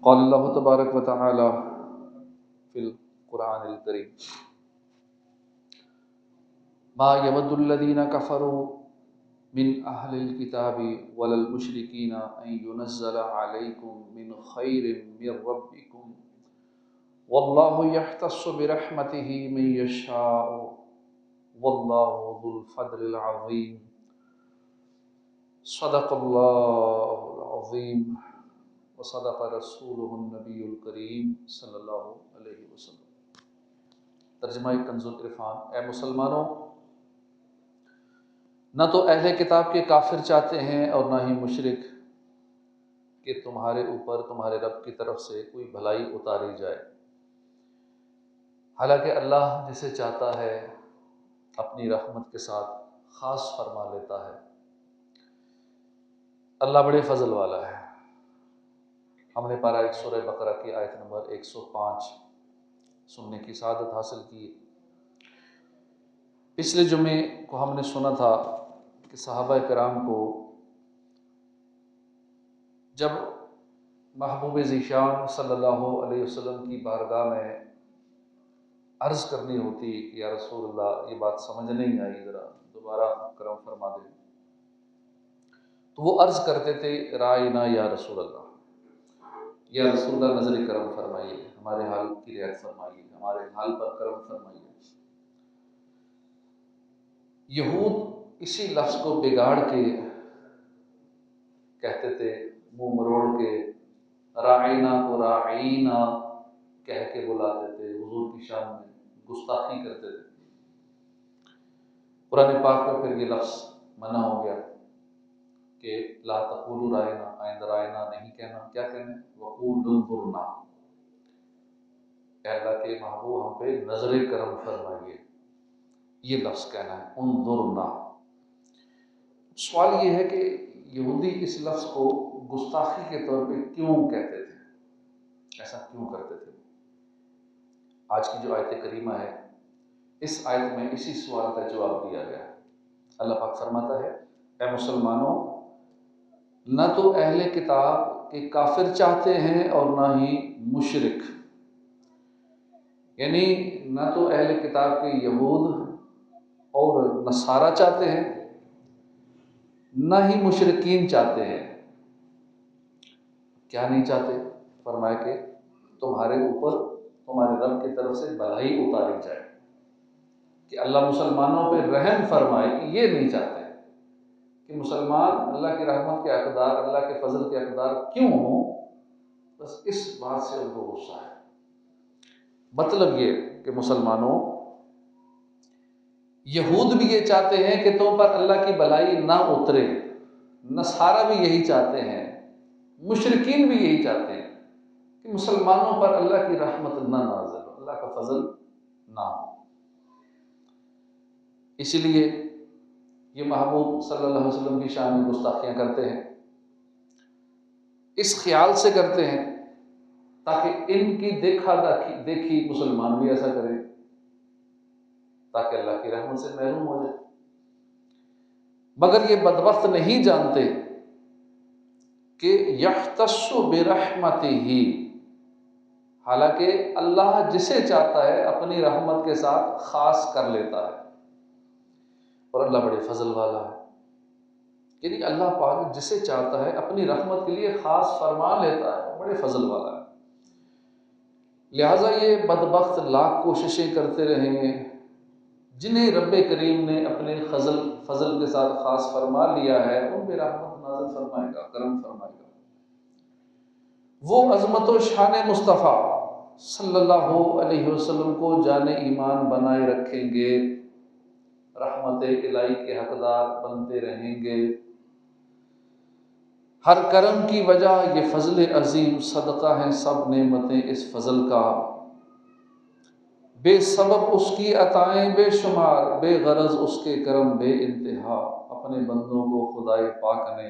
قال اللہ تبارک و تعالی فی القرآن الکریم ما یود الذین کفروا من اہل الکتاب ولا المشرکین ان ینزل علیکم من خیر من ربکم واللہ یختص برحمتہ من یشاء واللہ ذو الفضل العظیم صدق اللہ العظیم وصدق رسولہ النبی الکریم صلی اللہ علیہ وسلم۔ ترجمہ کنز العرفان۔ اے مسلمانوں، نہ تو اہل کتاب کے کافر چاہتے ہیں اور نہ ہی مشرک کہ تمہارے اوپر تمہارے رب کی طرف سے کوئی بھلائی اتاری جائے، حالانکہ اللہ جسے چاہتا ہے اپنی رحمت کے ساتھ خاص فرما لیتا ہے۔ اللہ بڑے فضل والا ہے۔ ہم نے پارہ ایک سورہ بقرہ کی آیت نمبر 105 سننے کی سعادت حاصل کی۔ پچھلے جمعے کو ہم نے سنا تھا کہ صحابہ کرام کو جب محبوب ذیشان صلی اللہ علیہ وسلم کی بارگاہ میں عرض کرنی ہوتی کہ یا رسول اللہ یہ بات سمجھ نہیں آئی، ذرا دوبارہ کرم فرما دیں، تو وہ عرض کرتے تھے رائنا یا رسول اللہ، یا رسول اللہ نظر کرم فرمائیے، ہمارے حال کی رعایت فرمائیے، ہمارے حال پر کرم فرمائیے۔ یہود اسی لفظ کو بگاڑ کے کہتے تھے، منہ مروڑ کے رائنا کو راعینا کہہ کے بلاتے تھے، حضور کی شان میں گستاخی کرتے تھے۔ قرآن پاک میں پھر یہ لفظ منع ہو گیا کہ لا تقولوا رائنا، آئندہ رائنا نہیں کہنا، کیا کہنا ہے؟ وقولوا انظرنا، اے اللہ کے محبوب ہم پہ نظر کرم فرمائیے، یہ لفظ کہنا ہے انظرنا۔ سوال یہ ہے کہ یہودی اس لفظ کو گستاخی کے طور پہ کیوں کہتے تھے، ایسا کیوں کرتے تھے؟ آج کی جو آیت کریمہ ہے، اس آیت میں اسی سوال کا جواب دیا گیا ہے۔ اللہ پاک فرماتا ہے اے مسلمانوں، نہ تو اہل کتاب کے کافر چاہتے ہیں اور نہ ہی مشرک، یعنی نہ تو اہل کتاب کے یہود اور نصارہ چاہتے ہیں، نہ ہی مشرکین چاہتے ہیں۔ کیا نہیں چاہتے؟ فرمایا کہ تمہارے اوپر تمہارے رب کی طرف سے بھلائی اتاری جائے، کہ اللہ مسلمانوں پہ رحم فرمائے، یہ نہیں چاہتے کہ مسلمان اللہ کی رحمت کے حقدار، اللہ کے فضل کے حقدار کیوں ہوں، بس اس بات سے ان کو غصہ ہے۔ مطلب یہ کہ مسلمانوں، یہود بھی یہ چاہتے ہیں کہ تم پر اللہ کی بھلائی نہ اترے، نصارہ بھی یہی چاہتے ہیں، مشرکین بھی یہی چاہتے ہیں کہ مسلمانوں پر اللہ کی رحمت نہ نازل ہو، اللہ کا فضل نہ ہو۔ اسی لیے یہ محبوب صلی اللہ علیہ وسلم کی شان میں گستاخیاں کرتے ہیں، اس خیال سے کرتے ہیں تاکہ ان کی دیکھا دیکھی مسلمان بھی ایسا کریں، تاکہ اللہ کی رحمت سے محروم ہو جائے۔ مگر یہ بدبخت نہیں جانتے کہ یختص برحمتہ، حالانکہ اللہ جسے چاہتا ہے اپنی رحمت کے ساتھ خاص کر لیتا ہے، اور اللہ بڑے فضل والا ہے، یعنی اللہ پاک جسے چاہتا ہے اپنی رحمت کے لیے خاص فرمان لیتا ہے، بڑے فضل والا ہے۔ لہٰذا یہ بدبخت لاکھ کوششیں کرتے رہیں، جنہیں رب کریم نے اپنے فضل کے ساتھ خاص فرما لیا ہے، ان پہ رحمت نازل فرمائے گا، کرم فرمائے گا۔ وہ عظمت و شان مصطفیٰ صلی اللہ علیہ وسلم کو جان ایمان بنائے رکھیں گے، رحمت الہی کے حقدار بنتے رہیں گے۔ ہر کرم کی وجہ یہ فضل عظیم، صدقہ ہیں سب نعمتیں اس فضل کا، بے سبب اس کی عطائیں بے شمار، بے غرض اس کے کرم بے انتہا، اپنے بندوں کو خدائے پاک نے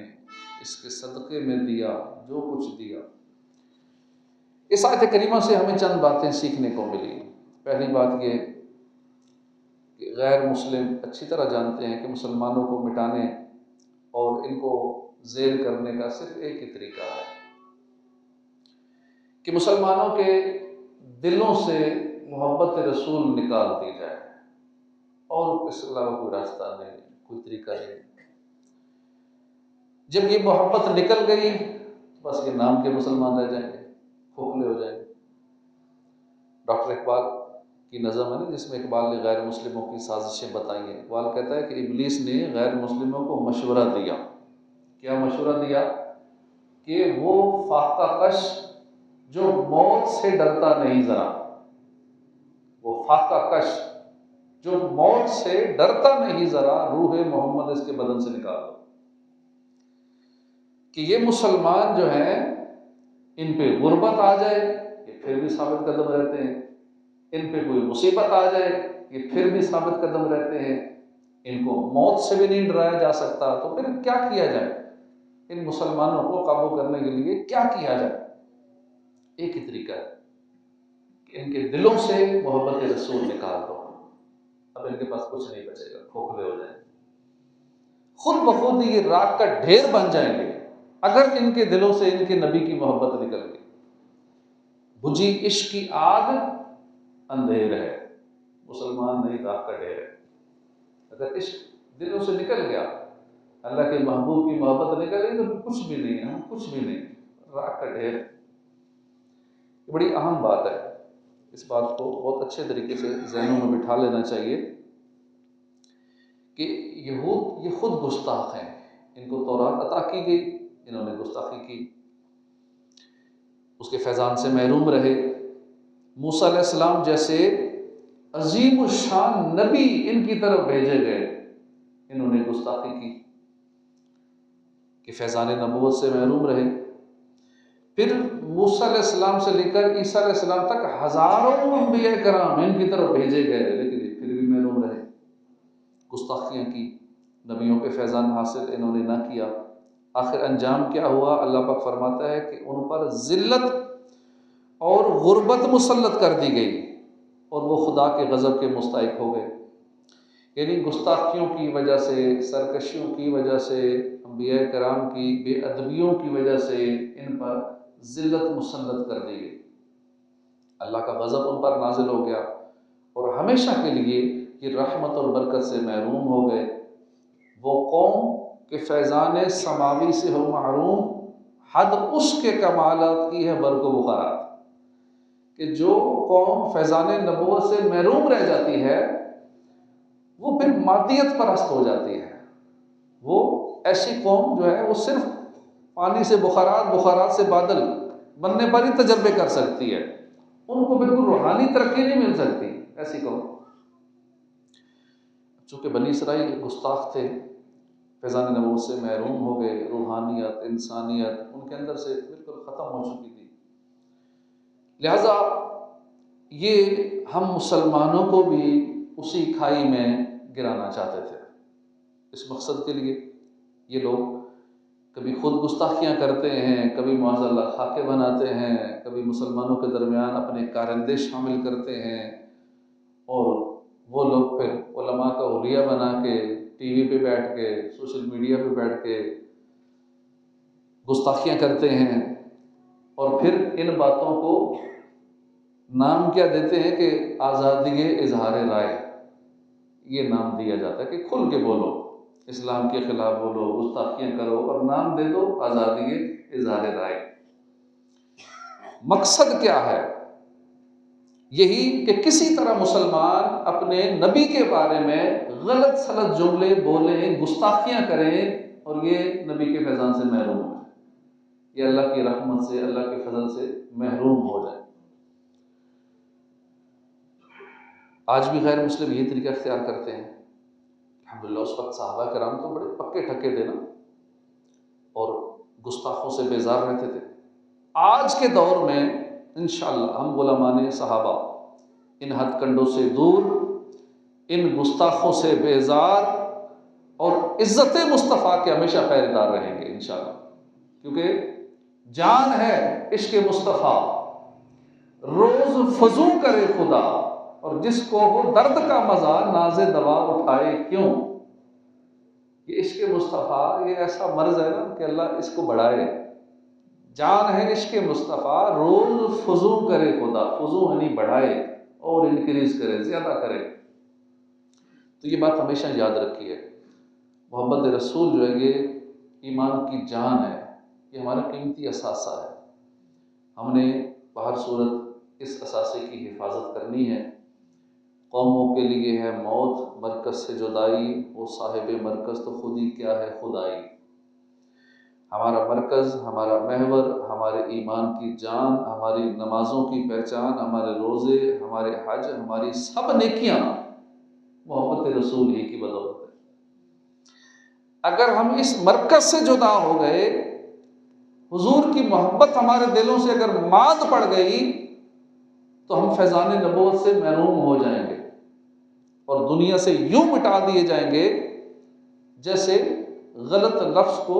اس کے صدقے میں دیا جو کچھ دیا۔ اس آیت کریمہ سے ہمیں چند باتیں سیکھنے کو ملی۔ پہلی بات یہ کہ غیر مسلم اچھی طرح جانتے ہیں کہ مسلمانوں کو مٹانے اور ان کو ذیل کرنے کا صرف ایک ہی طریقہ ہے، کہ مسلمانوں کے دلوں سے محبت رسول نکال دی جائے، اور اس کے علاوہ کوئی راستہ نہیں، کوئی طریقہ نہیں۔ جب یہ محبت نکل گئی بس یہ نام کے مسلمان رہ جائیں گے، کھوکھلے ہو جائیں گے۔ ڈاکٹر اقبال کی نظم ہے نا، جس میں اقبال نے غیر مسلموں کی سازشیں بتائی ہیں۔ اقبال کہتا ہے کہ ابلیس نے غیر مسلموں کو مشورہ دیا۔ کیا مشورہ دیا؟ کہ وہ فاقہ کش جو موت سے ڈرتا نہیں ذرا، وہ فاقہ کش جو موت سے ڈرتا نہیں ذرا، روح محمد اس کے بدن سے نکال دو۔ کہ یہ مسلمان جو ہیں ان پہ غربت آ جائے یہ پھر بھی ثابت قدم رہتے ہیں، ان پہ کوئی مصیبت آ جائے یہ پھر بھی ثابت قدم رہتے ہیں، ان کو موت سے بھی نہیں ڈرایا جا سکتا، تو پھر کیا کیا جائے؟ ان مسلمانوں کو قابو کرنے کے لیے کیا کیا جائے؟ ایک ہی طریقہ ہے کہ ان کے دلوں سے محبت رسول نکال دو، اب ان کے پاس کچھ نہیں بچے گا، کھوکھلے ہو جائیں گے، خود بخود یہ راکھ کا ڈھیر بن جائیں گے اگر ان کے دلوں سے ان کے نبی کی محبت نکل گئی۔ بجھی عشق کی آگ اندھیر ہے، مسلمان نہیں راکھ کا ڈھیر ہے۔ اگر عشق دلوں سے نکل گیا، اللہ کے محبوب کی محبت نکل گئی، تو کچھ بھی نہیں ہے، کچھ بھی نہیں، راکھ کا ڈھیر۔ یہ بڑی اہم بات ہے، اس بات کو بہت اچھے طریقے سے ذہنوں میں بٹھا لینا چاہیے کہ یہود یہ خود گستاخ ہیں، ان کو تورات عطا کی گئی، انہوں نے گستاخی کی، اس کے فیضان سے محروم رہے۔ موسیٰ علیہ السلام جیسے عظیم الشان نبی ان کی طرف بھیجے گئے، انہوں نے گستاخی کی کہ فیضان نبوت سے محروم رہے۔ پھر موسیٰ علیہ السلام سے لے کر عیسیٰ علیہ السلام تک ہزاروں انبیاء کرام ان کی طرف بھیجے گئے، لیکن یہ پھر بھی محروم رہے، گستاخیاں کی، نبیوں کے فیضان حاصل انہوں نے نہ کیا۔ آخر انجام کیا ہوا؟ اللہ پاک فرماتا ہے کہ ان پر ذلت اور غربت مسلط کر دی گئی اور وہ خدا کے غضب کے مستحق ہو گئے۔ یعنی گستاخیوں کی وجہ سے، سرکشیوں کی وجہ سے، انبیاء کرام کی بے ادبیوں کی وجہ سے ان پر ذلت مسلط کر دی گئی، اللہ کا غضب ان پر نازل ہو گیا اور ہمیشہ کے لیے یہ رحمت اور برکت سے محروم ہو گئے۔ وہ قوم کہ فیضان سماوی سے ہو محروم، حد اس کے کمالات کی ہے برق و بخارات۔ کہ جو قوم فیضان نبوت سے محروم رہ جاتی ہے وہ پھر مادیت پرست ہو جاتی ہے، وہ ایسی قوم جو ہے وہ صرف پانی سے بخارات، بخارات سے بادل بننے پر ہی تجربے کر سکتی ہے، ان کو بالکل روحانی ترقی نہیں مل سکتی ایسی قوم۔ چونکہ بنی اسرائیل گستاخ تھے، فیضان نبوت سے محروم ہو گئے، روحانیت، انسانیت ان کے اندر سے بالکل ختم ہو چکی تھی، لہذا یہ ہم مسلمانوں کو بھی اسی کھائی میں گرانا چاہتے تھے۔ اس مقصد کے لیے یہ لوگ کبھی خود گستاخیاں کرتے ہیں، کبھی معاذ اللہ خاکے بناتے ہیں، کبھی مسلمانوں کے درمیان اپنے کارندے شامل کرتے ہیں، اور وہ لوگ پھر علماء کا حلیہ بنا کے ٹی وی پہ بیٹھ کے، سوشل میڈیا پہ بیٹھ کے گستاخیاں کرتے ہیں، اور پھر ان باتوں کو نام کیا دیتے ہیں کہ آزادی اظہار رائے، یہ نام دیا جاتا ہے کہ کھل کے بولو، اسلام کے خلاف بولو، گستاخیاں کرو، اور نام دے دو آزادی اظہار رائے۔ مقصد کیا ہے؟ یہی کہ کسی طرح مسلمان اپنے نبی کے بارے میں غلط سلط جملے بولیں، گستاخیاں کریں، اور یہ نبی کے فیضان سے محروم ہو جائیں، یہ اللہ کی رحمت سے، اللہ کے فضل سے محروم ہو جائیں۔ آج بھی غیر مسلم یہ طریقہ اختیار کرتے ہیں۔ الحمدللہ اس وقت صحابہ کرام تو بڑے پکے ٹھکے تھے نا، اور گستاخوں سے بیزار رہتے تھے۔ آج کے دور میں انشاءاللہ ہم غلامان صحابہ ان ہتھ کنڈوں سے دور، ان گستاخوں سے بیزار، اور عزت مصطفیٰ کے ہمیشہ پہرےدار رہیں گے انشاءاللہ، کیونکہ جان ہے عشق مصطفیٰ، روز فزوں کرے خدا، اور جس کو وہ درد کا مزہ ناز دوا اٹھائے کیوں۔ یہ عشق مصطفیٰ یہ ایسا مرض ہے نا کہ اللہ اس کو بڑھائے، جان ہے عشق مصطفیٰ، روز فضو کرے خدا، فضو یعنی بڑھائے اور انکریز کرے، زیادہ کرے۔ تو یہ بات ہمیشہ یاد رکھیے، محبت رسول جو ہے یہ ایمان کی جان ہے، یہ ہمارا قیمتی اثاثہ ہے۔ ہم نے بہر صورت اس اثاثے کی حفاظت کرنی ہے۔ قوموں کے لیے ہے موت، مرکز سے جدائی، وہ صاحب مرکز تو خود ہی کیا ہے خدائی۔ ہمارا مرکز، ہمارا محور، ہمارے ایمان کی جان، ہماری نمازوں کی پہچان، ہمارے روزے، ہمارے حج، ہماری سب نیکیاں محبت رسول ہی کی بدولت ہے۔ اگر ہم اس مرکز سے جدا ہو گئے، حضور کی محبت ہمارے دلوں سے اگر مات پڑ گئی، تو ہم فیضان نبوت سے محروم ہو جائیں گے اور دنیا سے یوں مٹا دیے جائیں گے جیسے غلط لفظ کو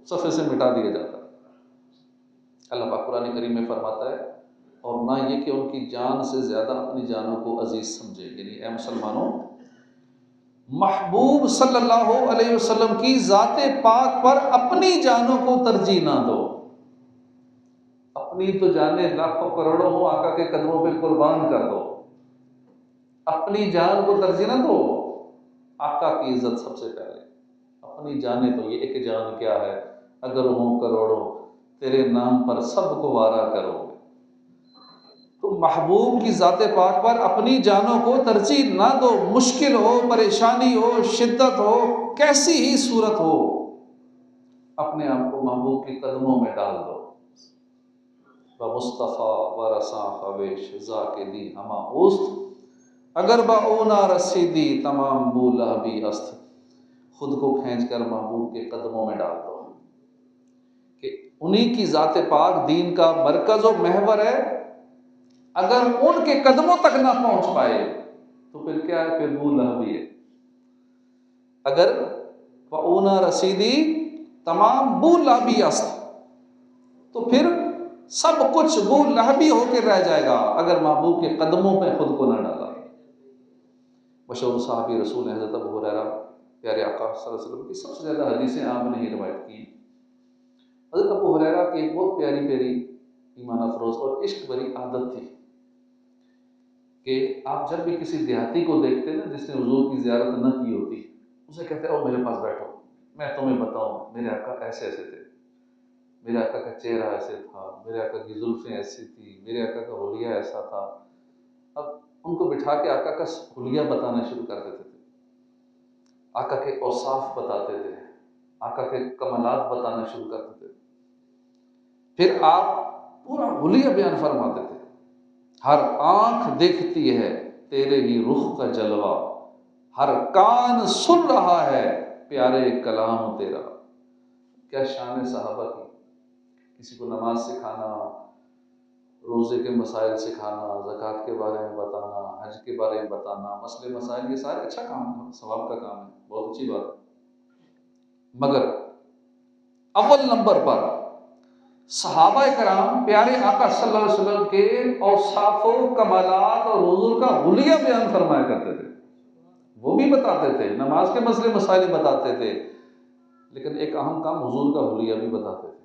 صفحے سے مٹا دیا جاتا ہے۔ اللہ پاک قرآن کریم میں فرماتا ہے، اور نہ یہ کہ ان کی جان سے زیادہ اپنی جانوں کو عزیز سمجھے، یعنی اے مسلمانوں، محبوب صلی اللہ علیہ وسلم کی ذات پاک پر اپنی جانوں کو ترجیح نہ دو۔ اپنی تو جانیں لاکھوں کروڑوں ہو، آقا کے قدموں پہ قربان کر دو، اپنی جان کو ترجیح نہ دو۔ آقا کی عزت سب سے پہلے، اپنی جانیں تو یہ ایک جان کیا ہے، اگر ہوں کروڑوں، تیرے نام پر سب کو وارا کرو گے۔ تو محبوب کی ذات پاک پر اپنی جانوں کو ترجیح نہ دو، مشکل ہو، پریشانی ہو، شدت ہو، کیسی ہی صورت ہو، اپنے آپ کو محبوب کے قدموں میں ڈال دو۔ مصطفیٰ و رساں خویش ذا کے دی ہما اوست، اگر با اونا رسیدی تمام بو لہبی است۔ خود کو کھینچ کر محبوب کے قدموں میں ڈال دو کہ انہی کی ذات پاک دین کا مرکز و محور ہے۔ اگر ان کے قدموں تک نہ پہنچ پائے تو پھر کیا ہے، پھر بو لہبی ہے۔ اگر وَأُونَا رسیدی تمام بو لہبی است، تو پھر سب کچھ بو لہبی ہو کے رہ جائے گا اگر محبوب کے قدموں پہ خود کو نہ ڈالا۔ مشہور صحابی رسول حضرت ابو ہریرہ، پیارے آقا صلی اللہ علیہ وسلم کی سب سے زیادہ حدیثیں آپ نے ہی روایت کی۔ حضرت ابو ہریرہ کی ایک بہت پیاری پیاری ایمان افروز اور عشق بھری عادت تھی کہ آپ جب بھی کسی دیہاتی کو دیکھتے نا جس نے حضور کی زیارت نہ کی ہوتی، اسے کہتے او میرے پاس بیٹھو، میں تمہیں بتاؤں میرے آقا ایسے ایسے تھے، میرے آقا کا چہرہ ایسے تھا، میرے آقا کی زلفیں ایسی تھی، میرے آقا کا حلیہ ایسا تھا۔ اب ان کو بٹھا کے آقا کا حلیہ بتانا شروع کر دیتے تھے، آقا کے اوصاف بتاتے تھے، آقا کے کمالات بتانا شروع کرتے تھے۔ پھر آپ پورا حلیہ بیان فرماتے تھے، ہر آنکھ دیکھتی ہے تیرے ہی رخ کا جلوہ، ہر کان سن رہا ہے پیارے کلام تیرا۔ کیا شان صحابہ کی، کسی کو نماز سکھانا، روزے کے مسائل سکھانا، زکوٰۃ کے بارے میں بتانا، حج کے بارے میں بتانا، مسئلے مسائل، یہ سارے اچھا کام ہے، ثواب کا کام ہے، بہت اچھی بات ہے۔ مگر اول نمبر پر صحابہ کرام پیارے آقا صلی اللہ علیہ وسلم کے اوصاف و کمالات اور حضور کا حلیہ بیان فرمایا کرتے تھے۔ وہ بھی بتاتے تھے، نماز کے مسئلے مسائل بتاتے تھے، لیکن ایک اہم کام حضور کا حلیہ بھی بتاتے تھے۔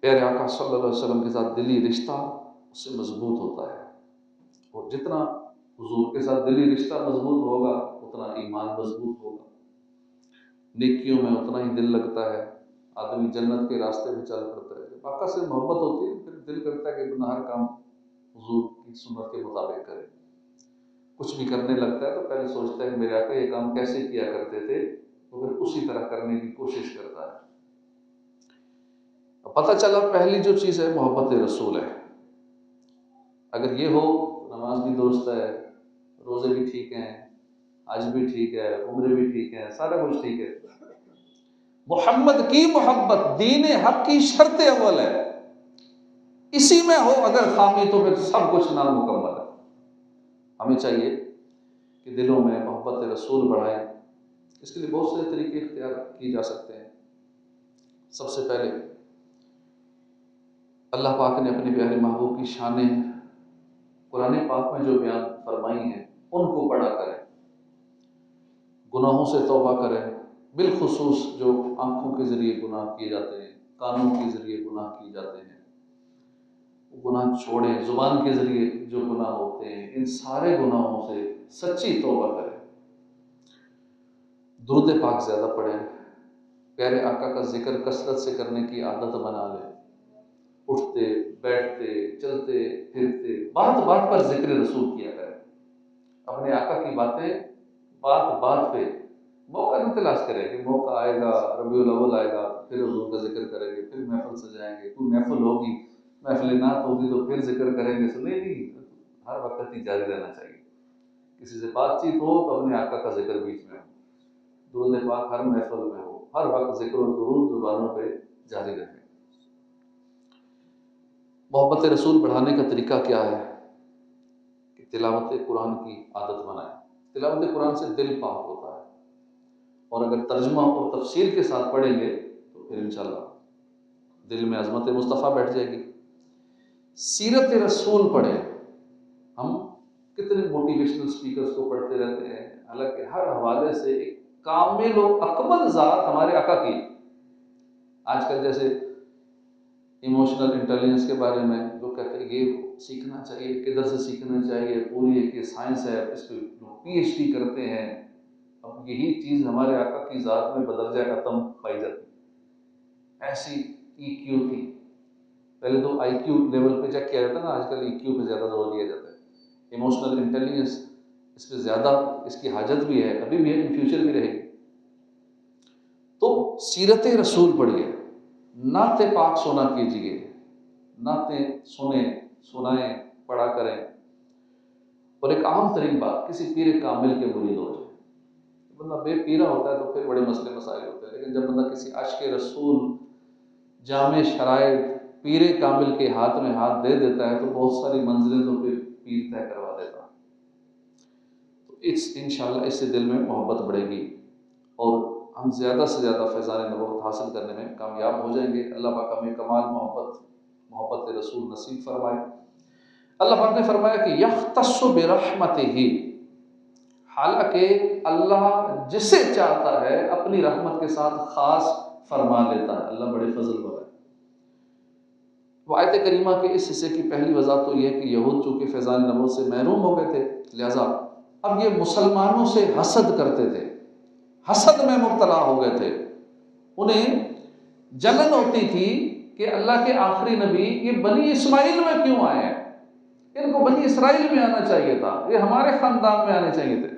پیارے آقا صلی اللہ علیہ وسلم کے ساتھ دلی رشتہ اس سے مضبوط ہوتا ہے، اور جتنا حضور کے ساتھ دلی رشتہ مضبوط ہوگا اتنا ایمان مضبوط ہوگا، نیکیوں میں اتنا ہی دل لگتا ہے، آدمی جنت کے راستے میں چل پڑتا ہے۔ جب آقا سے محبت ہوتی ہے پھر دل کرتا ہے کہ اپنا ہر کام حضور کی سنت کے مطابق کرے۔ کچھ بھی کرنے لگتا ہے تو پہلے سوچتا ہے کہ میرے آقا یہ کام کیسے کیا کرتے تھے، تو پھر اسی طرح کرنے کی کوشش کرتا ہے۔ پتہ چلا پہلی جو چیز ہے محبت رسول ہے۔ اگر یہ ہو، نماز بھی درست ہے، روزے بھی ٹھیک ہیں، حج بھی ٹھیک ہے، عمرے بھی ٹھیک ہیں، سارا کچھ ٹھیک ہے۔ محمد کی محبت دین حق کی شرط اول ہے، اسی میں ہو اگر خامی تو پھر سب کچھ نامکمل ہے۔ ہمیں چاہیے کہ دلوں میں محبت رسول بڑھائیں، اس کے لیے بہت سے طریقے اختیار کیے جا سکتے ہیں۔ سب سے پہلے اللہ پاک نے اپنے پیارے محبوب کی شانیں قرآن پاک میں جو بیان فرمائی ہیں ان کو پڑھا کریں، گناہوں سے توبہ کریں، بالخصوص جو آنکھوں کے ذریعے گناہ کیے جاتے ہیں، کانوں کے ذریعے گناہ کیے جاتے ہیں، وہ گناہ چھوڑیں۔ زبان کے ذریعے جو گناہ ہوتے ہیں، ان سارے گناہوں سے سچی توبہ کریں، درود پاک زیادہ پڑھیں، پیارے آقا کا ذکر کثرت سے کرنے کی عادت بنا لیں، اٹھتے بیٹھتے چلتے پھرتے بات بات پر ذکر رسول کیا کریں، اپنے آقا کی باتیں بات بات پہ موقع نہ تلاش کریں کہ موقع آئے گا، ربیع الاول آئے گا پھر حضور کا ذکر کریں گے، پھر محفل سجائیں گے، کوئی محفل ہوگی، محفل نعت ہوگی تو پھر ذکر کریں گے، نہیں، ہر وقت ہی جاری رہنا چاہیے۔ کسی سے بات چیت ہو تو اپنے آقا کا ذکر بیچ میں ہو، درود پاک ہر محفل میں ہو، ہر وقت ذکر و درود زبانوں پہ جاری رہے۔ محبت رسول بڑھانے کا طریقہ کیا ہے؟ کہ تلاوت قرآن کی عادت بنائیں۔ تلاوت قرآن سے دل پاک ہوتا ہے، اور اگر ترجمہ اور تفسیر کے ساتھ پڑھیں گے تو پھر انشاءاللہ دل میں عظمت مصطفیٰ بیٹھ جائے گی۔ سیرت رسول پڑھیں۔ ہم کتنے موٹیویشنل سپیکرز کو پڑھتے رہتے ہیں، حالانکہ ہر حوالے سے ایک کامل و اکمل ذات ہمارے آقا کی۔ آج کل جیسے ایموشنل انٹیلیجنس کے بارے میں لوگ کہتے ہیں یہ سیکھنا چاہیے، کدھر سے سیکھنا چاہیے، پوری ایک یہ سائنس ہے، اس پہ پی ایچ ڈی کرتے ہیں۔ اب یہی چیز ہمارے آقا کی ذات میں بدرجہ ختم پائی جاتی ہے۔ ایسی ای کیو تھی، پہلے تو آئی کیو لیول پہ چیک کیا جاتا نا، آج کل ای کیو پہ زیادہ زور دیا جاتا ہے۔ ایموشنل انٹیلیجنس اس پہ زیادہ، اس کی حاجت بھی ہے، ابھی بھی ہے، ان فیوچر بھی رہے گی۔ تو سیرت رسول پڑھیے، نعت پاک سنا کیجیے، نعتیں سنیں، سنائیں، پڑھا کریں۔ اور ایک عام ترین بات، کسی پیر کامل کے مرید ہو جائے۔ بندہ بے پیرا ہوتا ہے تو پھر بڑے مسئلے مسائل ہوتے ہیں، لیکن جب بندہ کسی عاشق رسول جامع شرائط پیر کامل کے ہاتھ میں ہاتھ دے دیتا ہے تو بہت ساری منزلیں تو پھر پیر طے کروا دیتا ہے۔ تو انشاءاللہ اس سے دل میں محبت بڑھے گی، اور ہم زیادہ سے زیادہ فیضان نبوت حاصل کرنے میں کامیاب ہو جائیں گے۔ اللہ پاک ہمیں کمال محبت رسول نصیب فرمائے۔ اللہ پاک نے فرمایا کہ یختص برحمتہ، حالانکہ اللہ جسے چاہتا ہے اپنی رحمت کے ساتھ خاص فرما لیتا ہے۔ اللہ بڑے فضل والا ہے۔ وہ آیت کریمہ کے اس حصے کی پہلی وضاحت تو یہ ہے کہ یہود چونکہ فیضان نبوت سے محروم ہو گئے تھے، لہذا اب یہ مسلمانوں سے حسد کرتے تھے، حسد میں مبتلا ہو گئے تھے۔ انہیں جلن ہوتی تھی کہ اللہ کے آخری نبی یہ بنی اسماعیل میں کیوں آئے ہیں، ان کو بنی اسرائیل میں آنا چاہیے تھا، یہ ہمارے خاندان میں آنے چاہیے تھے۔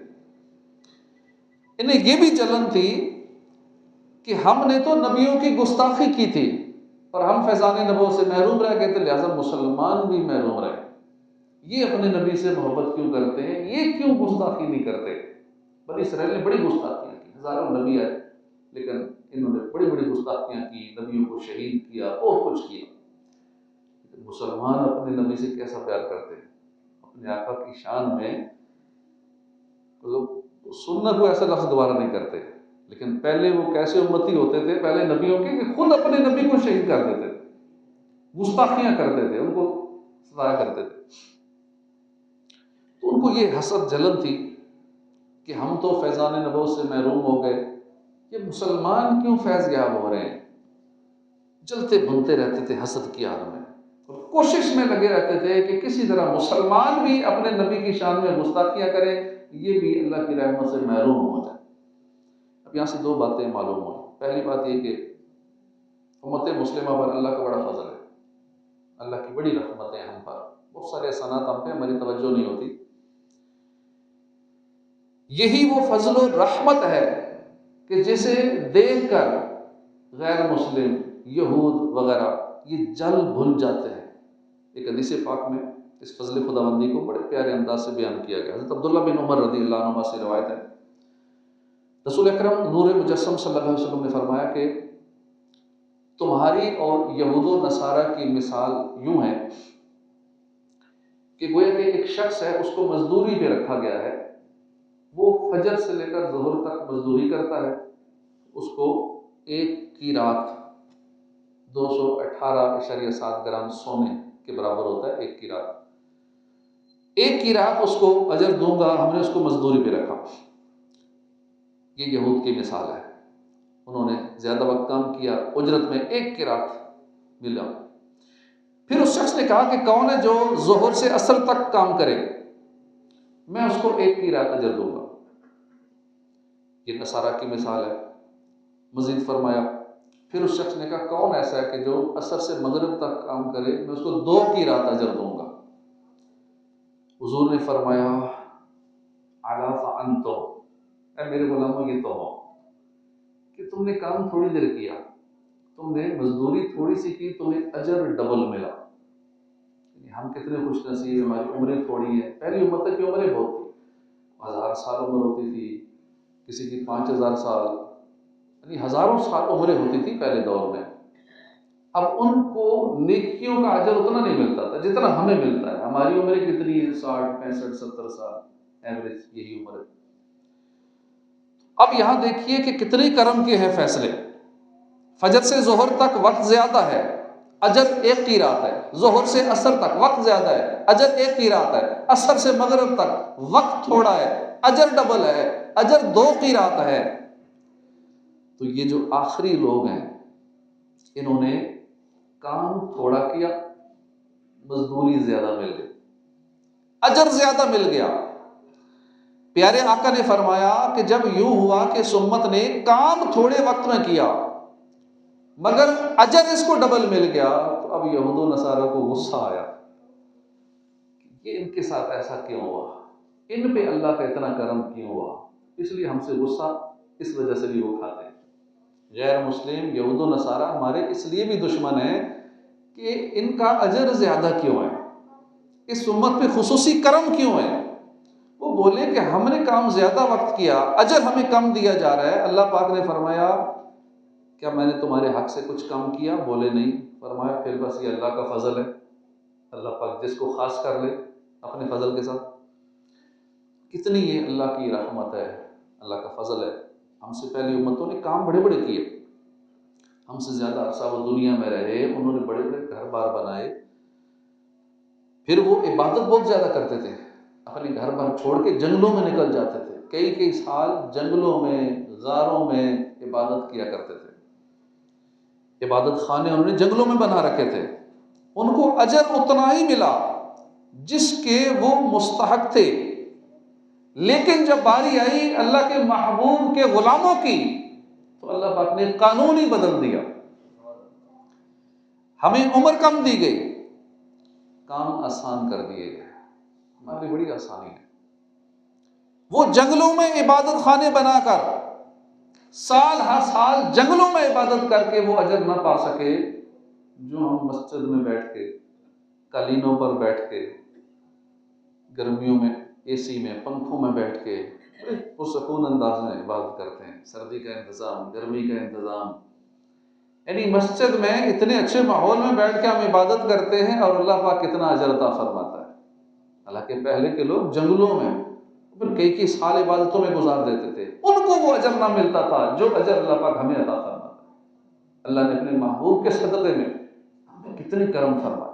انہیں یہ بھی جلن تھی کہ ہم نے تو نبیوں کی گستاخی کی تھی اور ہم فیضان نبوت سے محروم رہ گئے تھے، لہذا مسلمان بھی محروم رہے۔ یہ اپنے نبی سے محبت کیوں کرتے ہیں، یہ کیوں گستاخی نہیں کرتے؟ بنی اسرائیل نے بڑی گستاخیاں کی، ہزاروں نبی آئے لیکن انہوں نے بڑی بڑی گستاخیاں کی، نبیوں کو شہید کیا، بہت کچھ کیا۔ لیکن مسلمان اپنے نبی سے کیسا پیار کرتے ہیں، اپنے آقا کی شان میں سننا کو ایسا لفظ دوبارہ نہیں کرتے، لیکن پہلے وہ کیسے امتی ہوتے تھے پہلے نبیوں کے کہ خود اپنے نبی کو شہید کر دیتے تھے، گستاخیاں کرتے تھے، ان کو ستایا کرتے تھے۔ تو ان کو یہ حسد جلن تھی کہ ہم تو فیضان نبوت سے محروم ہو گئے، یہ مسلمان کیوں فیض یاب ہو رہے ہیں؟ جلتے بھنتے رہتے تھے حسد کی آگ میں، اور کوشش میں لگے رہتے تھے کہ کسی طرح مسلمان بھی اپنے نبی کی شان میں گستاخیاں کریں، یہ بھی اللہ کی رحمت سے محروم ہو جائے۔ اب یہاں سے دو باتیں معلوم ہوئی۔ پہلی بات یہ کہ امت مسلمہ پر اللہ کا بڑا فضل ہے، اللہ کی بڑی رحمت ہے ہم پر، بہت سارے احسانات ہم پہ ہماری توجہ نہیں ہوتی۔ یہی وہ فضل و رحمت ہے کہ جسے دیکھ کر غیر مسلم، یہود وغیرہ یہ جل بھل جاتے ہیں۔ ایک حدیث پاک میں اس فضل خداوندی کو بڑے پیارے انداز سے بیان کیا گیا۔ حضرت عبداللہ بن عمر رضی اللہ عنہ سے روایت ہے، رسول اکرم نور مجسم صلی اللہ علیہ وسلم نے فرمایا کہ تمہاری اور یہود و نصارہ کی مثال یوں ہے کہ گویا کہ ایک شخص ہے، اس کو مزدوری پہ رکھا گیا ہے، وہ فجر سے لے کر ظہر تک مزدوری کرتا ہے، اس کو ایک کی رات 218.7 گرام سونے کے برابر ہوتا ہے ایک کی رات۔ ایک کی رات اس کو اجر دوں گا، ہم نے اس کو مزدوری پہ رکھا۔ یہ یہود کی مثال ہے۔ انہوں نے زیادہ وقت کام کیا، اجرت میں 1 قرات ملا۔ پھر اس شخص نے کہا کہ کون ہے جو ظہر سے عصر تک کام کرے، میں اس کو 1 قرات اجر دوں گا۔ یہ نصارہ کی مثال ہے۔ مزید فرمایا، پھر اس شخص نے کہا کون ایسا ہے کہ جو عصر سے مغرب تک کام کرے، میں اس کو 2 قرات اجر دوں گا۔ حضور نے فرمایا الا فانتم، اے میرے غلاموں یہ تو ہو کہ تم نے کام تھوڑی دیر کیا، تم نے مزدوری تھوڑی سی کی، تمہیں اجر ڈبل ملا۔ ہم کتنے خوش نصیب، ہماری عمریں تھوڑی ہیں۔ پہلی امت کی عمریں بہت تھی، 1000 سال عمر ہوتی تھی، کسی کی 5000 سال، یعنی ہزاروں سال عمریں ہوتی تھی پہلے دور میں۔ اب ان کو نیکیوں کا اجر اتنا نہیں ملتا تھا جتنا ہمیں ملتا ہے۔ ہماری عمریں کتنی ہے؟ 60 65 70 سال ایوریج، یہی عمر ہے۔ اب یہاں دیکھیے کہ کتنے کرم کے ہیں فیصلے۔ فجر سے ظہر تک وقت زیادہ ہے، اجر 1 قرات ہے۔ ظہر سے عصر تک وقت زیادہ ہے، اجر 1 قرات ہے۔ عصر سے مغرب تک وقت تھوڑا ہے، اجر ڈبل ہے، اجر 2 قرات ہے۔ تو یہ جو آخری لوگ ہیں، انہوں نے کام تھوڑا کیا، مزدوری زیادہ مل گئی، اجر زیادہ مل گیا۔ پیارے آقا نے فرمایا کہ جب یوں ہوا کہ اس امت نے کام تھوڑے وقت میں کیا مگر اجر اس کو ڈبل مل گیا، تو اب یہود و نصارہ کو غصہ آیا، یہ ان کے ساتھ ایسا کیوں ہوا، ان پہ اللہ کا اتنا کرم کیوں ہوا؟ اس لیے ہم سے غصہ اس وجہ سے بھی وہ کھاتے ہیں۔ غیر مسلم یہود و نصارہ ہمارے اس لیے بھی دشمن ہیں کہ ان کا اجر زیادہ کیوں ہے، اس امت پہ خصوصی کرم کیوں ہے۔ وہ بولے کہ ہم نے کام زیادہ وقت کیا، اجر ہمیں کم دیا جا رہا ہے۔ اللہ پاک نے فرمایا کیا میں نے تمہارے حق سے کچھ کم کیا؟ بولے نہیں۔ فرمایا پھر بس یہ اللہ کا فضل ہے، اللہ پاک جس کو خاص کر لے اپنے فضل کے ساتھ۔ کتنی یہ اللہ کی رحمت ہے، اللہ کا فضل ہے۔ ہم سے پہلی امتوں نے کام بڑے بڑے کیے، ہم سے زیادہ عرصہ وہ دنیا میں رہے، انہوں نے بڑے بڑے گھر بار بنائے، پھر وہ عبادت بہت زیادہ کرتے تھے، اپنے گھر بار چھوڑ کے جنگلوں میں نکل جاتے تھے، کئی سال جنگلوں میں غاروں میں عبادت کیا کرتے تھے۔ عبادت خانے انہوں نے جنگلوں میں بنا رکھے تھے، ان کو اجر اتنا ہی ملا جس کے وہ مستحق تھے۔ لیکن جب باری آئی اللہ کے محبوب کے غلاموں کی تو اللہ پاک نے قانون ہی بدل دیا، ہمیں عمر کم دی گئی، کام آسان کر دیے گئے۔ ہماری بڑی آسانی ہے۔ وہ جنگلوں میں عبادت خانے بنا کر سال ہر سال جنگلوں میں عبادت کر کے وہ اجر نہ پا سکے جو ہم مسجد میں بیٹھ کے، قالینوں پر بیٹھ کے، گرمیوں میں اے سی میں، پنکھوں میں بیٹھ کے بڑے پرسکون انداز میں عبادت کرتے ہیں۔ سردی کا انتظام، گرمی کا انتظام، یعنی مسجد میں اتنے اچھے ماحول میں بیٹھ کے ہم عبادت کرتے ہیں اور اللہ پاک کتنا اجر عطا فرماتا ہے۔ حالانکہ پہلے کے لوگ جنگلوں میں پھر کئی سال عبادتوں میں گزار دیتے تھے، ان کو وہ اجر نہ ملتا تھا جو اجر اللہ پاک ہمیں عطا فرماتا ہے۔ اللہ نے اپنے محبوب کے صدقے میں ہمیں کتنے کرم فرمائے،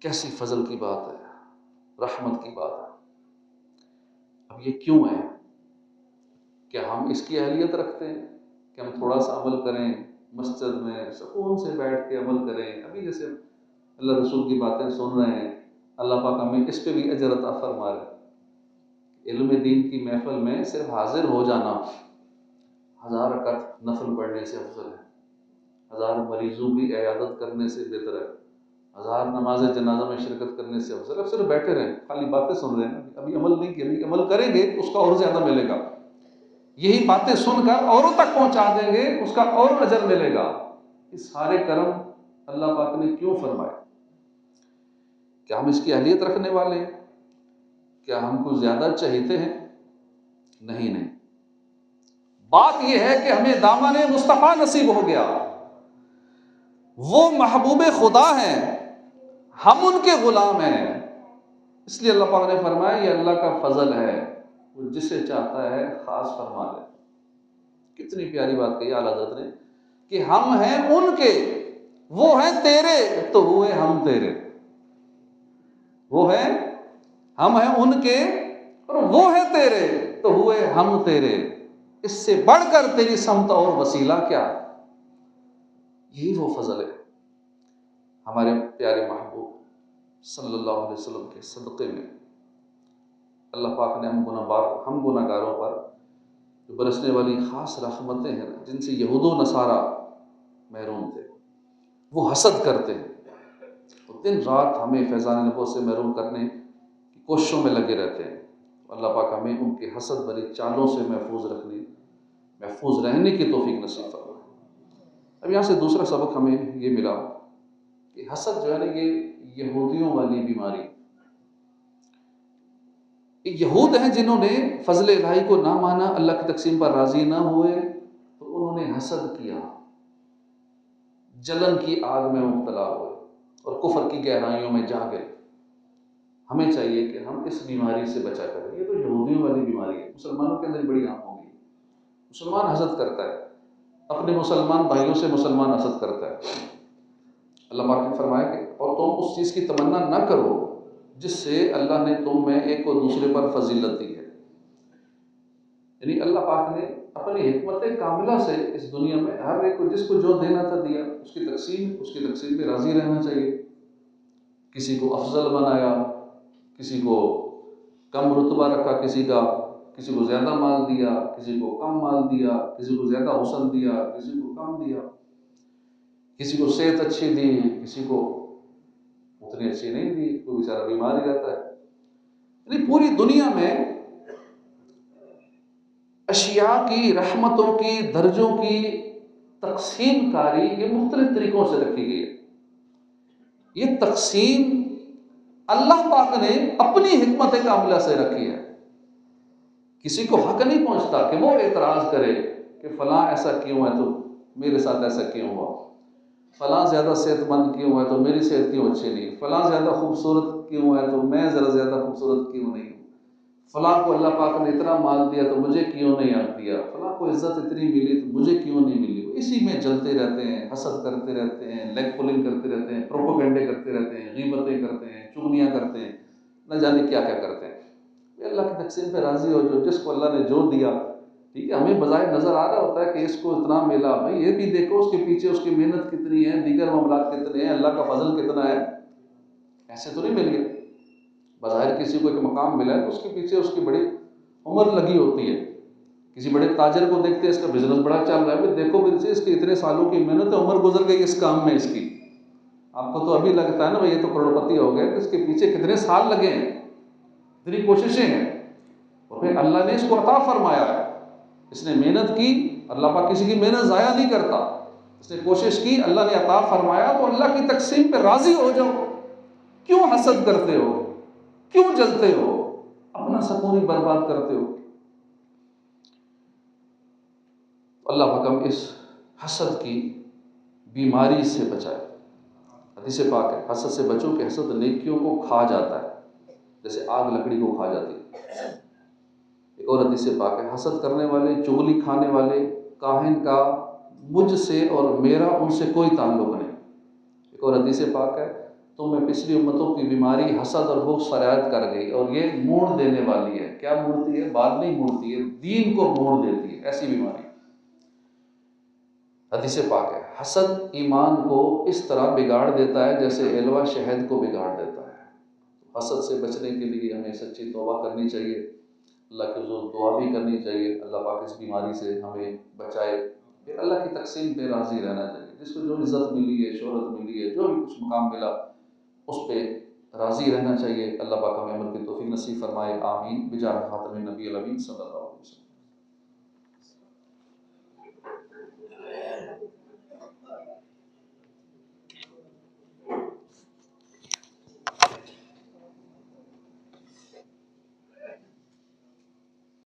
کیسی فضل کی بات ہے، رحمت کی بات ہے۔ اب یہ کیوں ہے؟ کیا ہم اس کی اہلیت رکھتے ہیں کہ ہم تھوڑا سا عمل کریں، مسجد میں سکون سے بیٹھ کے عمل کریں؟ ابھی جیسے اللہ رسول کی باتیں سن رہے ہیں، اللہ پاک ہمیں اس پہ بھی اجر عطا فرما رہے ہیں۔ علم دین کی محفل میں صرف حاضر ہو جانا 1000 رکعت نفل پڑھنے سے افضل ہے، 1000 مریضوں کی عیادت کرنے سے بہتر ہے، 1000 نماز جنازہ میں شرکت کرنے سے افضل ہے۔ اب صرف بیٹھے رہیں، خالی باتیں سن رہے ہیں، ابھی عمل نہیں کیا، ابھی عمل کریں گے اس کا اور زیادہ ملے گا۔ یہی باتیں سن کر اوروں تک پہنچا دیں گے، اس کا اور اجر ملے گا۔ یہ سارے کرم اللہ پاک نے کیوں فرمائے؟ کیا ہم اس کی اہلیت رکھنے والے ہیں؟ کیا ہم کو زیادہ چاہتے ہیں؟ نہیں۔ بات یہ ہے کہ ہمیں دامن مصطفیٰ نصیب ہو گیا، وہ محبوب خدا ہیں، ہم ان کے غلام ہیں۔ اس لیے اللہ پاک نے فرمایا یہ اللہ کا فضل ہے، وہ جسے چاہتا ہے خاص فرما لے۔ کتنی پیاری بات کہی اعلیٰ حضرت نے کہ ہم ہیں ان کے، وہ ہیں تیرے تو ہوئے ہم تیرے، وہ ہیں، ہم ہیں ان کے اور وہ ہیں تیرے تو ہوئے ہم تیرے۔ اس سے بڑھ کر تیری سمت اور وسیلہ کیا ہے؟ یہی وہ فضل ہے ہمارے پیارے محبوب صلی اللہ علیہ وسلم کے صدقے میں اللہ پاک نے ہم گناہ گاروں پر جو برسنے والی خاص رحمتیں ہیں جن سے یہود و نصارہ محروم تھے، وہ حسد کرتے ہیں تو دن رات ہمیں فیضان نبوت سے محروم کرنے کی کوششوں میں لگے رہتے ہیں۔ اللہ پاک ہمیں ان کے حسد بھری چالوں سے محفوظ رہنے کی توفیق نصیب فرمائے۔ اب یہاں سے دوسرا سبق ہمیں یہ ملا کہ حسد جو ہے نا یہ یہودیوں والی بیماری، یہود ہیں جنہوں نے فضل الہی کو نہ مانا، اللہ کی تقسیم پر راضی نہ ہوئے تو انہوں نے حسد کیا، جلن کی آگ میں مبتلا ہوئے اور کفر کی گہرائیوں میں جا گئے۔ ہمیں چاہیے کہ ہم اس بیماری سے بچا کریں۔ یہ تو یہودیوں والی بیماری ہے، مسلمانوں کے اندر بڑی عام ہوگی۔ مسلمان حسد کرتا ہے، اپنے مسلمان بھائیوں سے مسلمان حسد کرتا ہے۔ اللہ پاک نے فرمایا کہ اور تم اس چیز کی تمنا نہ کرو جس سے اللہ نے تم میں ایک اور دوسرے پر فضیلت دی ہے۔ یعنی اللہ پاک نے اپنی حکمت کاملہ سے اس دنیا میں ہر ایک کو جس کو جو دینا تھا دیا، اس کی تقسیم پہ راضی رہنا چاہیے۔ کسی کو افضل بنایا، کسی کو کم رتبہ رکھا، کسی کو زیادہ مال دیا، کسی کو کم مال دیا، کسی کو زیادہ حسن دیا، کسی کو کم دیا، کسی کو صحت اچھی دی، کسی کو اتنی اچھی نہیں دی، کوئی بیچارہ بیمار ہی رہتا ہے۔ یعنی پوری دنیا میں اشیاء کی، رحمتوں کی، درجوں کی تقسیم کاری یہ مختلف طریقوں سے رکھی گئی ہے۔ یہ تقسیم اللہ پاک نے اپنی حکمت کاملہ سے رکھی ہے۔ کسی کو حق نہیں پہنچتا کہ وہ اعتراض کرے کہ فلاں ایسا کیوں ہے تو میرے ساتھ ایسا کیوں ہوا، فلاں زیادہ صحت مند کیوں ہے تو میری صحت کیوں اچھی نہیں، فلاں زیادہ خوبصورت کیوں ہے تو میں ذرا زیادہ خوبصورت کیوں نہیں ہوں، فلاں کو اللہ پاک نے اتنا مال دیا تو مجھے کیوں نہیں دیا، فلاں کو عزت اتنی ملی تو مجھے کیوں نہیں ملی۔ اسی میں جلتے رہتے ہیں، حسد کرتے رہتے ہیں، لیگ پولنگ کرتے رہتے ہیں، پروپیگنڈے کرتے رہتے ہیں، غیبتیں کرتے ہیں، چغلیاں کرتے ہیں، نہ جانے کیا کیا کرتے ہیں۔ اللہ کی تقسیم پہ راضی ہو، جو جس کو اللہ نے جو دیا، ٹھیک ہے، ہمیں بظاہر نظر آ رہا ہوتا ہے کہ اس کو اتنا ملا، بھائی یہ بھی دیکھو اس کے پیچھے اس کی محنت کتنی ہے، دیگر معاملات کتنے ہیں، اللہ کا فضل کتنا ہے۔ ایسے تو نہیں مل گیا۔ بظاہر کسی کو ایک مقام ملا ہے تو اس کے پیچھے اس کی بڑی عمر لگی ہوتی ہے۔ کسی بڑے تاجر کو دیکھتے ہیں اس کا بزنس بڑا چل رہا ہے، پھر دیکھو اس کے اتنے سالوں کی محنت، عمر گزر گئی اس کام میں اس کی۔ آپ کو تو ابھی لگتا ہے نا بھائی یہ تو کروڑ پتی ہو گئے، تو اس کے پیچھے کتنے سال لگے ہیں، اتنی کوششیں ہیں، اور پھر اللہ نے اس کو عطا فرمایا ہے۔ اس نے محنت کی، اللہ پاک کسی کی محنت ضائع نہیں کرتا، اس نے کوشش کی، اللہ نے عطا فرمایا، تو اللہ کی تقسیم پہ راضی ہو جاؤ۔ کیوں حسد کرتے ہو، کیوں جلتے ہو، اپنا سکون ہی برباد کرتے ہو۔ اللہ پاک ہم اس حسد کی بیماری سے بچائے۔ حدیث پاک ہے حسد سے بچو کہ حسد نیکیوں کو کھا جاتا ہے جیسے آگ لکڑی کو کھا جاتی ہے۔ ایک اور حدیث پاک ہے حسد کرنے والے، چغلی کھانے والے، کاہن کا مجھ سے اور میرا ان سے کوئی تعلق نہیں۔ ایک اور حدیث پاک ہے تم میں پچھلی امتوں کی بیماری حسد اور بغض سرایت کر گئی اور یہ موڑ دینے والی ہے۔ کیا موڑتی ہے؟ بات نہیں موڑتی ہے، دین کو موڑ دیتی ہے، ایسی بیماری۔ حدیث پاک ہے حسد ایمان کو اس طرح بگاڑ دیتا ہے جیسے ایلوا شہد کو بگاڑ دیتا ہے۔ حسد سے بچنے کے لیے ہمیں سچی توبہ کرنی چاہیے، اللہ کے حضور دعا بھی کرنی چاہیے، اللہ پاک اس بیماری سے ہمیں بچائے۔ پھر اللہ کی تقسیم پہ راضی رہنا چاہیے، جس کو جو عزت ملی ہے، شہرت ملی ہے، جو بھی کچھ مقام ملا اس پہ راضی رہنا چاہیے۔ اللہ پاک ہمیں عمل کی توفیق نصیب فرمائے، آمین، بجاہ خاتم النبی الامین صلی اللہ علیہ وسلم۔